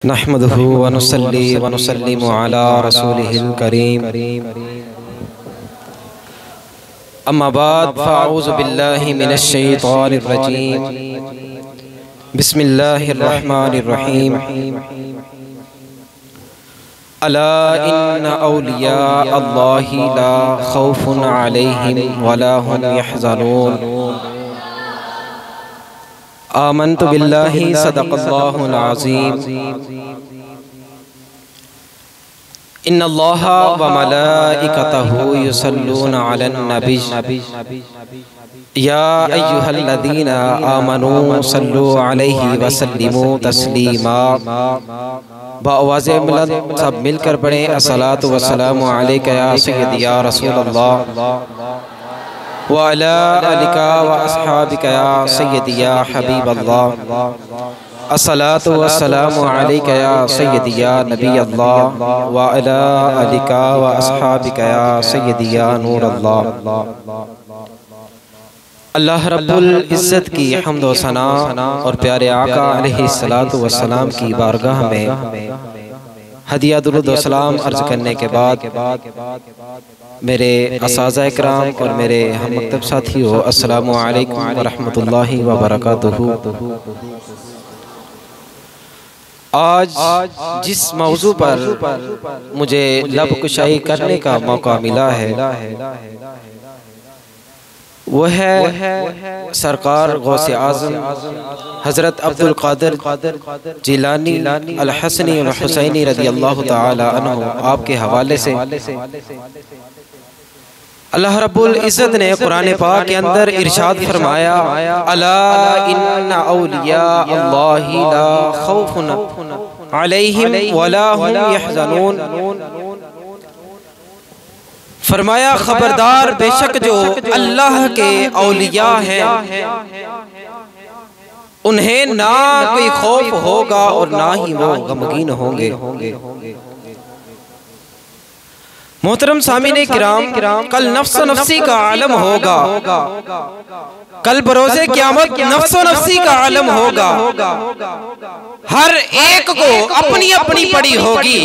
नहमदुहु व नुसल्ली व नुसल्लिमु अला रसूलिहिल करीम। अम्मा बाद फ़अऊज़ु बिल्लाहि मिनश शैतानिर रजीम। बिस्मिल्लाहिर रहमानिर रहीम। अला इन्ना औलिया अल्लाहि ला खौफुन अलैहिम वला हुम यहज़नून। आमन्तु बिल्लाहि सदक़ल्लाहुल अज़ीम। इन्नल्लाहा व मलाइकतहु युसल्लूना अलन नबी या अय्युहल्लज़ीना आमनू सल्लु अलैहि व सल्लिमू तस्लीमा। बाआवाज़े बुलंद सब मिलकर पढ़ें अस्सलातु वस्सलामु अलैका या सय्यदी या रसूलल्लाह व अला आलिका व अस्हाबिका या सय्यदी या हबीबल्लाह। अस्सलातु वस्सलामु अलैका या सय्यदी या नबी अल्लाह व अला आलिका व अस्हाबिका या सय्यदी या नूर अल्लाह। अल्लाह रब्बुल इज़्ज़त की हम्द व सना और प्यारे आका अलैहिस्सलातु वस्सलाम की बारगाह में हदिया दुरूद व सलाम अर्ज़ करने के बाद मेरे असाज़ा इकराम और मेरे हम मकतब साथियों, अस्सलामु अलैकुम व रहमतुल्लाहि व बरकातुहू। आज जिस मौजू पर मुझे लब कुशाई करने का मौका मिला है वो है सरकार गौसे आज़म हज़रत अब्दुल क़ादिर जिलानी अल हसनी अल हुसैनी रज़ियल्लाहु ताला अन्हु आपके हवाले से अल्लाह रब्बुल इज़्ज़त ने कुरान पाक के अंदर इरशाद फरमाया, अला इन्ना औलिया अल्लाहि ला खौफुन अलैहिम वला हुम यहज़नून। फरमाया खबरदार, बेशक जो अल्लाह के औलिया हैं उन्हें ना कोई खौफ होगा और ना ही वो गमगीन होंगे। मोहतरम सामीने किराम, कल नफ्सो नफ्सी का आलम होगा, कल बरोज़े क़यामत नफ्सो नफ्सी का आलम होगा। हर एक को अपनी अपनी पड़ी होगी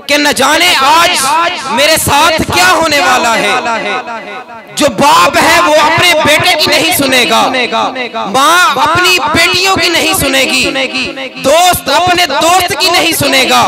कि न जाने आज मेरे साथ क्या होने वाला है। जो बाप है वो अपने बेटे की नहीं सुनेगा, माँ अपनी बेटियों की नहीं सुनेगी, दोस्त अपने दोस्त की नहीं सुनेगा।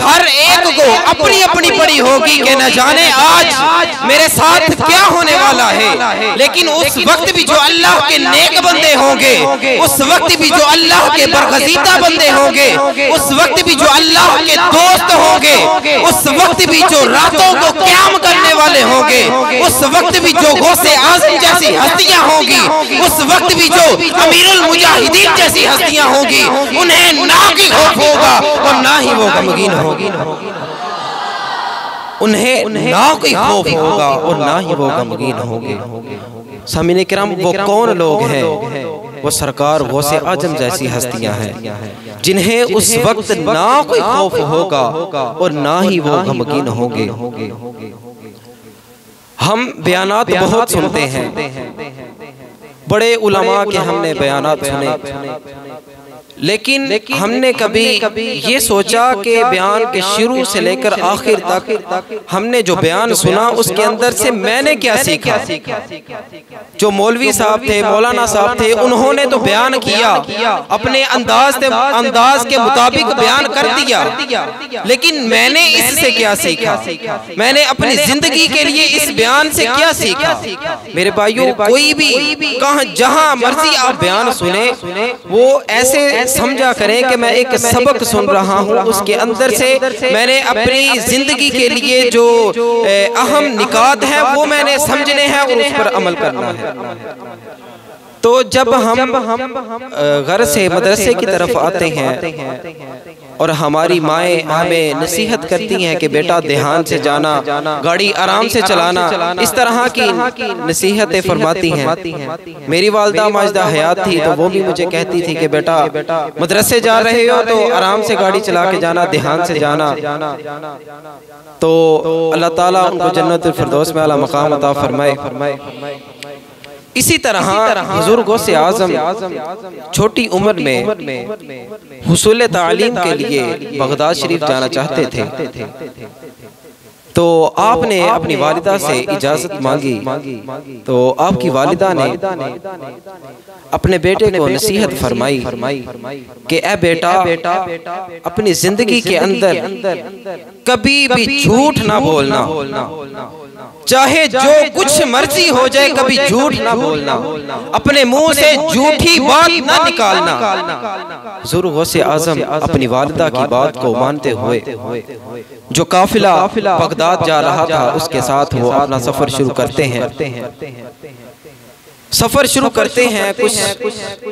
हर एक को अपनी अपनी पड़ी होगी कि न जाने आज मेरे साथ क्या होने वाला है। लेकिन उस वक्त भी जो अल्लाह के नेक बंदे होंगे, उस वक्त भी जो अल्लाह के बरगज़ीदा बंदे होंगे, उस वक्त भी जो अल्लाह के दोस्त होंगे, उस वक्त भी जो रातों को क़याम करने वाले होंगे, उस वक्त भी जो गौसे आज़म जैसी हस्तियां होंगी, उस वक्त भी जो अमीरुल मुजाहिदीन जैसी हस्तियां होंगी, उन्हें ना कोई खौफ होगा और ना ही वो गमगीन होगी। उन्हें ना कोई खौफ होगा और ना ही वो गमगीन होंगे। सामीने किराम, वो कौन लोग हैं? वो सरकार गौसे आज़म जैसी हस्तियां हैं जिन्हें उस वक्त ना कोई खौफ होगा और ना ही वो गमगीन होंगे। हम बयानात बहुत सुनते हैं, बड़े उलमा के हमने बयानात सुने, लेकिन हमने कभी ये सोचा कि बयान के शुरू से लेकर आखिर तक हमने जो बयान सुना उसके अंदर से मैंने क्या सीखा। जो मौलवी साहब थे, मौलाना साहब थे, उन्होंने तो बयान किया, अपने अंदाज के मुताबिक बयान कर दिया, लेकिन मैंने इससे क्या सीखा, मैंने अपनी जिंदगी के लिए इस बयान से क्या सीखा। मेरे भाइयों, कोई भी कहाँ जहाँ मर्जी आप बयान सुने वो ऐसे समझा करें कि मैं एक सबक सुन रहा हूँ, उसके अंदर से मैंने अपनी जिंदगी के लिए जो अहम निकात है वो मैंने समझने हैं और उस पर अमल करना है। तो जब हम घर से मदरसे की तरफ आते हैं और हमारी माएँ हमें नसीहत करती हैं कि बेटा ध्यान से जाना, गाड़ी आराम से चलाना, इस तरह की नसीहतें फरमाती हैं। मेरी वालदा माजिदा हयात थी तो वो भी मुझे कहती थी कि बेटा मदरसे जा रहे हो तो आराम से गाड़ी चला के जाना, ध्यान से जाना। तो अल्लाह ताला उनको जन्नतुल फिरदौस में आला मकाम अता फरमाए। इसी तरह हुज़ूर गौसे आज़म छोटी उम्र में हुसूल तालीम के लिए बगदाद शरीफ जाना चाहते थे, तो आपने अपनी वालिदा से इजाज़त मांगी। तो आपकी वालिदा ने अपने बेटे को नसीहत फरमाई कि ए बेटा, अपनी जिंदगी के अंदर कभी भी झूठ ना बोलना, चाहे जो कुछ मर्जी हो जाए कभी झूठ ना बोलना, अपने मुंह से झूठी बात ना निकालना। हुज़ूर गौसे आज़म अपनी वालिदा की बात को मानते हुए जो काफिला बगदाद जा रहा था उसके साथ वो अपना सफर शुरू करते हैं। सफर शुरू करते हैं, कुछ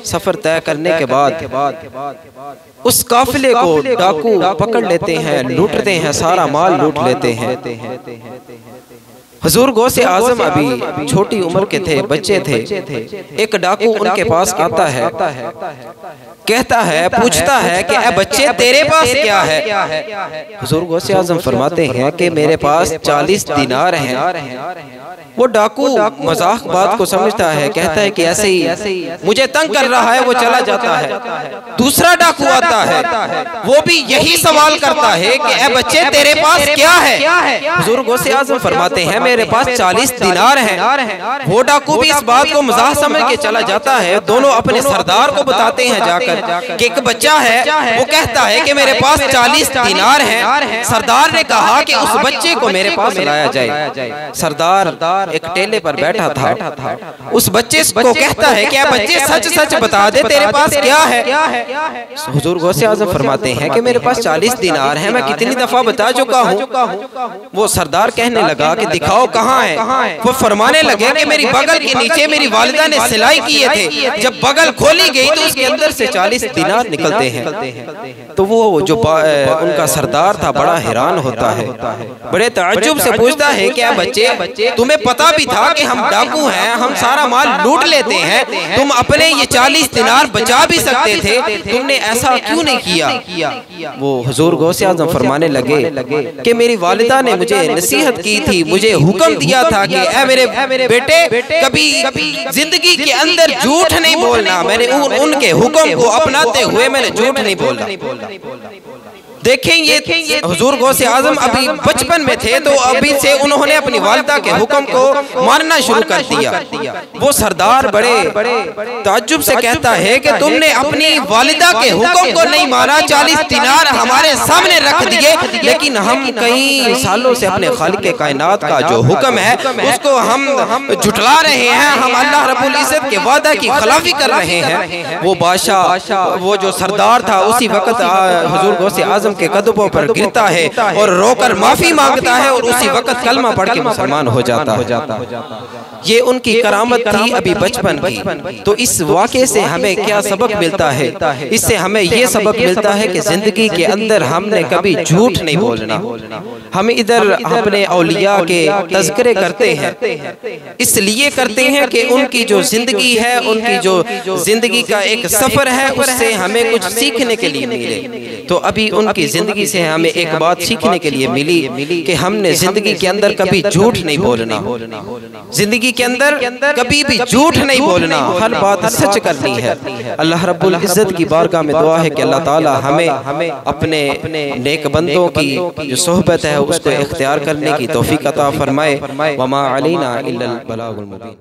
सफर तय करने के बाद उस काफिले को डाकू पकड़ लेते हैं, लूटते हैं, सारा माल लूट लेते हैं। हुज़ूर गौसे आज़म अभी छोटी उम्र के थे, बच्चे थे। एक डाकू उनके पास आता है, कहता है, पूछता है कि ए बच्चे, तेरे पास क्या है? हुज़ूर गौसे आज़म फरमाते हैं कि मेरे पास 40 दिनार हैं। वो डाकू मजाक बात को समझता है, कहता है कि ऐसे ही मुझे तंग कर रहा है, वो चला जाता है। दूसरा डाकू आता है, वो भी यही सवाल करता है कि ए बच्चे, तेरे पास क्या है? हुज़ूर गौसे आज़म फरमाते हैं मेरे पास 40 दिनार हैं। वो डाकू भी इस बात को मजाक समझ के चला जाता है। दोनों अपने सरदार को बताते हैं जाकर कि एक बच्चा है, वो कहता है कि मेरे पास 40 दिनार हैं। सरदार ने कहा कि उस बच्चे को मेरे पास लाया जाए। सरदार एक टेले पर बैठा था, उस बच्चे को कहता है कि बच्चे सच सच बता दे, तेरे पास क्या है? हुज़ूर गौसे आज़म फरमाते हैं कि मेरे पास 40 दिनार हैं, मैं कितनी दफा बता चुका हूँ। वो सरदार कहने लगा कि दिखाओ कहाँ है। वो फरमाने लगे कि मेरी बगल के नीचे मेरी वालिदा ने सिलाई किए थे, जब बगल खोली गई तो उसके अंदर से 40 दिनार निकलते हैं। तो वो जो उनका सरदार था बड़ा हैरान होता है, बड़े ताज्जुब से पूछता है कि बच्चे, तुम्हें पता भी था कि हम डाकू हैं, हम सारा माल लूट लेते हैं, तुम अपने ये 40 दिनार बचा भी सकते थे, तुमने ऐसा क्यों नहीं किया? वो हुज़ूर गौसे आज़म फरमाने लगे कि मेरी वालिदा ने मुझे नसीहत की थी, मुझे हुक्म दिया था कि ऐ मेरे बेटे, कभी जिंदगी के अंदर झूठ नहीं बोलना। मैंने उनके हुक्म को अपनाते हुए मैंने झूठ नहीं बोलना। देखें, ये हुज़ूर गौसे आज़म अभी बचपन में थे, तो अभी से उन्होंने अपनी वालिदा के हुक्म को मानना शुरू कर दिया। वो सरदार बड़े ताज्जुब से कहता है कि तुमने अपनी वालिदा के हुक्म को नहीं माना, 40 दिनार हमारे सामने रख दिए, लेकिन हम कई सालों से अपने खालिक कायनात का जो हुक्म है उसको हम जुटला रहे हैं, हम अल्लाह रब्बुल इज़्ज़त के वादा की खिलाफी कर रहे हैं। वो बादशाह, वो जो सरदार था, उसी वक्त हुज़ूर गौसे आज़म के कदमों पर गिरता है और रोकर माफी मांगता है और उसी वक्त कलमा पढ़ के मुसलमान हो जाता। ये उनकी करामत थी अभी बचपन की। तो इस वाक़े से हमें क्या सबक मिलता है? इससे हमें ये सबक मिलता है कि जिंदगी के अंदर हमने कभी झूठ नहीं बोलना। हम इधर अपने औलिया के तज़किरे करते हैं, इसलिए करते हैं कि उनकी जो जिंदगी है, उनकी जो जिंदगी का एक सफर है, उससे हमें कुछ सीखने के लिए मिले। तो अभी उनकी जिंदगी से हमें एक बात सीखने के लिए मिली कि हमने जिंदगी के अंदर कभी झूठ नहीं बोलना। जिंदगी के अंदर कभी भी झूठ नहीं बोलना, हर बात सच करनी है। अल्लाह रब्बुल इज़्ज़त की बारगाह में दुआ है कि अल्लाह ताला हमें अपने नेक बंदों की जो सोहबत है उसको इख्तियार करने की तौफीक अता फरमाए। वमा अलैना इल्लल बलागुल मुबीन।